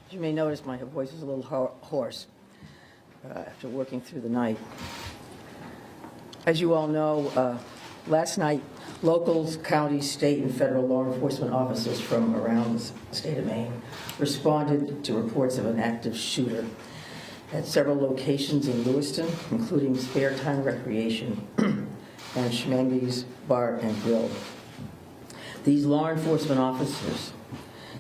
As you may notice, my voice is a little hoarse after working through the night. As you all know, last night, locals, counties, state, and federal law enforcement officers from around the state of Maine responded to reports of an active shooter at several locations in Lewiston, including Spare Time Recreation and Schmangy's Bar and Grill. These law enforcement officers,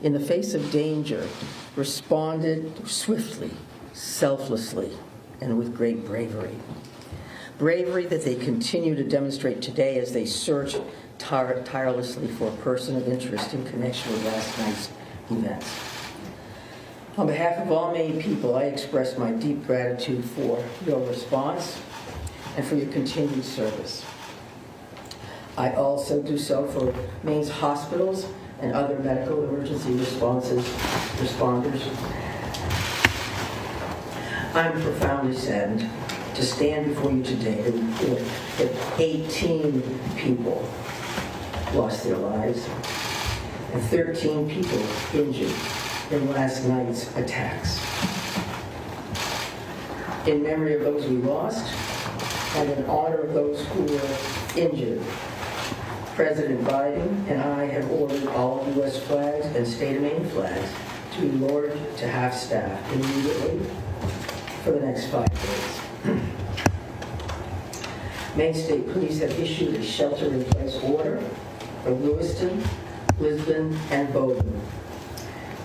in the face of danger, responded swiftly, selflessly, and with great bravery. Bravery that they continue to demonstrate today as they search tirelessly for a person of interest in connection with last night's events. On behalf of all Maine people, I express my deep gratitude for your response and for your continued service. I also do so for Maine's hospitals and other medical emergency responders. I'm profoundly saddened to stand before you today to report that 18 people lost their lives and 13 people injured in last night's attacks. In memory of those we lost and in honor of those who were injured, President Biden and I have ordered all U.S. flags and state of Maine flags to be lowered to half-staff immediately for the next 5 days. Maine State Police have issued a shelter-in-place order for Lewiston, Lisbon, and Bowdoin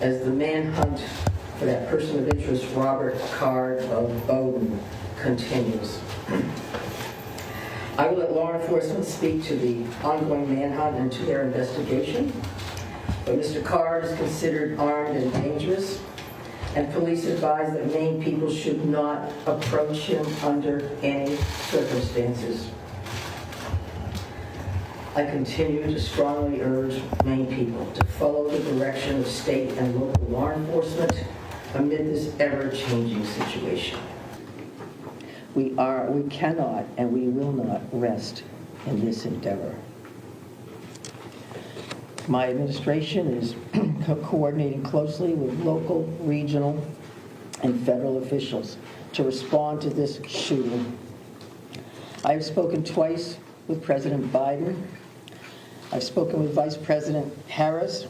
as the manhunt for that person of interest, Robert Card of Bowdoin, continues. I will let law enforcement speak to the ongoing manhunt and to their investigation, but Mr. Card is considered armed and dangerous, and police advise that Maine people should not approach him under any circumstances. I continue to strongly urge Maine people to follow the direction of state and local law enforcement amid this ever-changing situation. We cannot, and we will not rest in this endeavor. My administration is coordinating closely with local, regional, and federal officials to respond to this shooting. I have spoken twice with President Biden. I've spoken with Vice President Harris,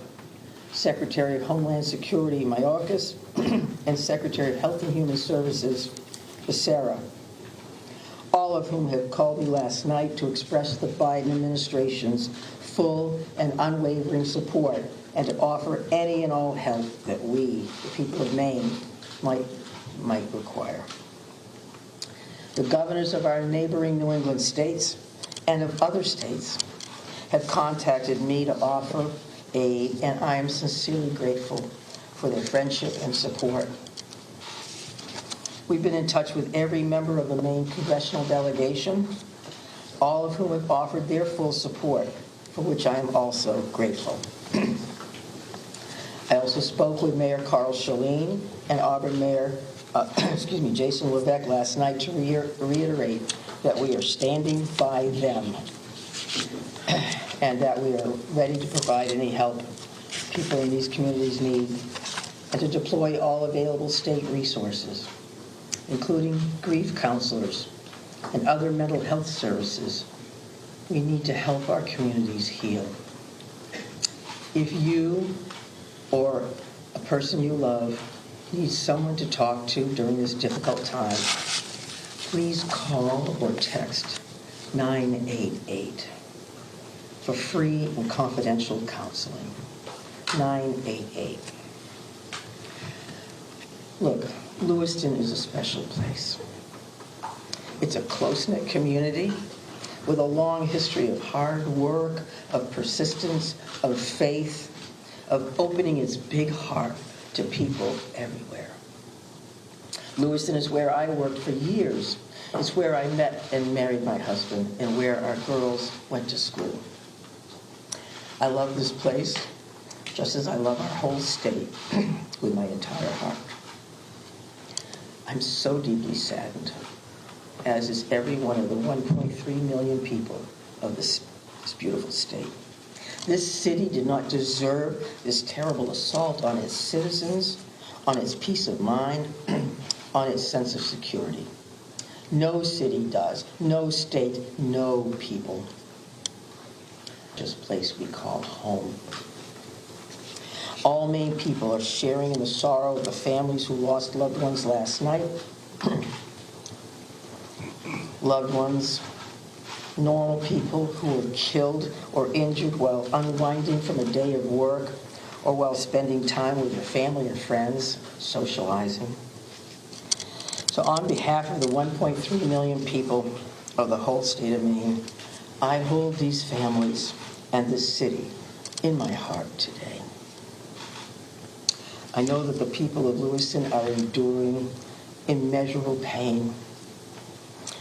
Secretary of Homeland Security Mayorkas, and Secretary of Health and Human Services Becerra, all of whom have called me last night to express the Biden administration's full and unwavering support and to offer any and all help that we, the people of Maine, might require. The governors of our neighboring New England states and of other states have contacted me to offer aid, and I am sincerely grateful for their friendship and support. We've been in touch with every member of the Maine congressional delegation, all of whom have offered their full support, for which I am also grateful. I also spoke with Mayor Carl Chalene and Auburn Mayor, Jason Levesque last night to reiterate that we are standing by them and that we are ready to provide any help people in these communities need and to deploy all available state resources, including grief counselors and other mental health services. We need to help our communities heal. If you or a person you love needs someone to talk to during this difficult time, please call or text 988 for free and confidential counseling. 988. Look, Lewiston is a special place. It's a close-knit community with a long history of hard work, of persistence, of faith, of opening its big heart to people everywhere. Lewiston is where I worked for years. It's where I met and married my husband and where our girls went to school. I love this place just as I love our whole state with my entire heart. I'm so deeply saddened, as is every one of the 1.3 million people of this beautiful state. This city did not deserve this terrible assault on its citizens on its peace of mind, on its sense of security. No city does, no state, no people. Just a place we call home. All Maine people are sharing in the sorrow of the families who lost loved ones last night. Loved ones, normal people who were killed or injured while unwinding from a day of work or while spending time with their family and friends, socializing. So on behalf of the 1.3 million people of the whole state of Maine, I hold these families and this city in my heart today. I know that the people of Lewiston are enduring immeasurable pain.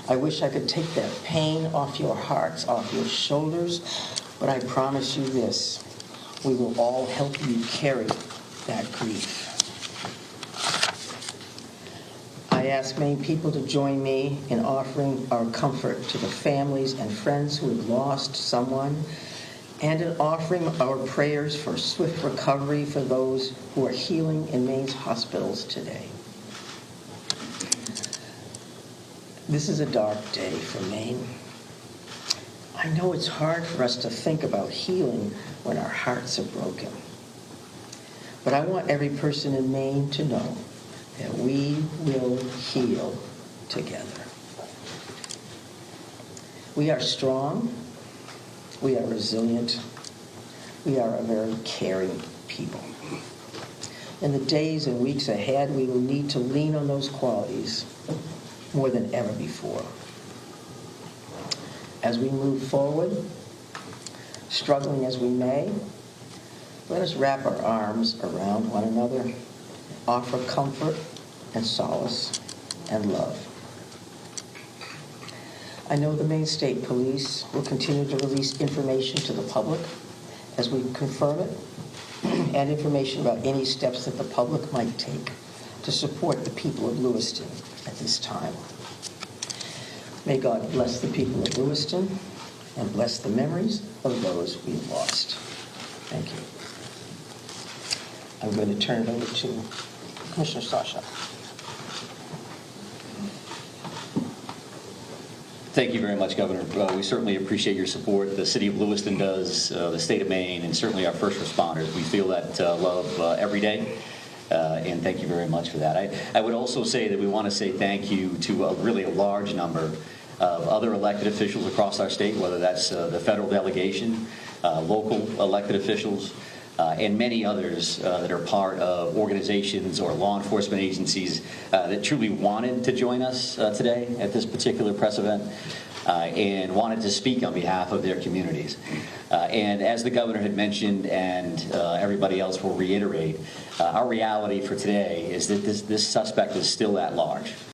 I wish I could take that pain off your hearts, off your shoulders, but I promise you this, we will all help you carry that grief. I ask Maine people to join me in offering our comfort to the families and friends who have lost someone, and in offering our prayers for swift recovery for those who are healing in Maine's hospitals today. This is a dark day for Maine. I know it's hard for us to think about healing when our hearts are broken. But I want every person in Maine to know that we will heal together. We are strong. We are resilient. We are a very caring people. In the days and weeks ahead, we will need to lean on those qualities more than ever before. As we move forward, struggling as we may, let us wrap our arms around one another, offer comfort and solace and love. I know the Maine State Police will continue to release information to the public as we confirm it, and information about any steps that the public might take to support the people of Lewiston at this time. May God bless the people of Lewiston and bless the memories of those we've lost. Thank you. I'm going to turn it over to Commissioner Sasha. Thank you very much, Governor. We certainly appreciate your support. The city of Lewiston does, the state of Maine, and certainly our first responders. We feel that love every day, and thank you very much for that. I would also say that we want to say thank you to really a large number of other elected officials across our state, whether that's the federal delegation, local elected officials, and many others that are part of organizations or law enforcement agencies that truly wanted to join us today at this particular press event and wanted to speak on behalf of their communities. And as the governor had mentioned, and everybody else will reiterate, our reality for today is that this suspect is still at large.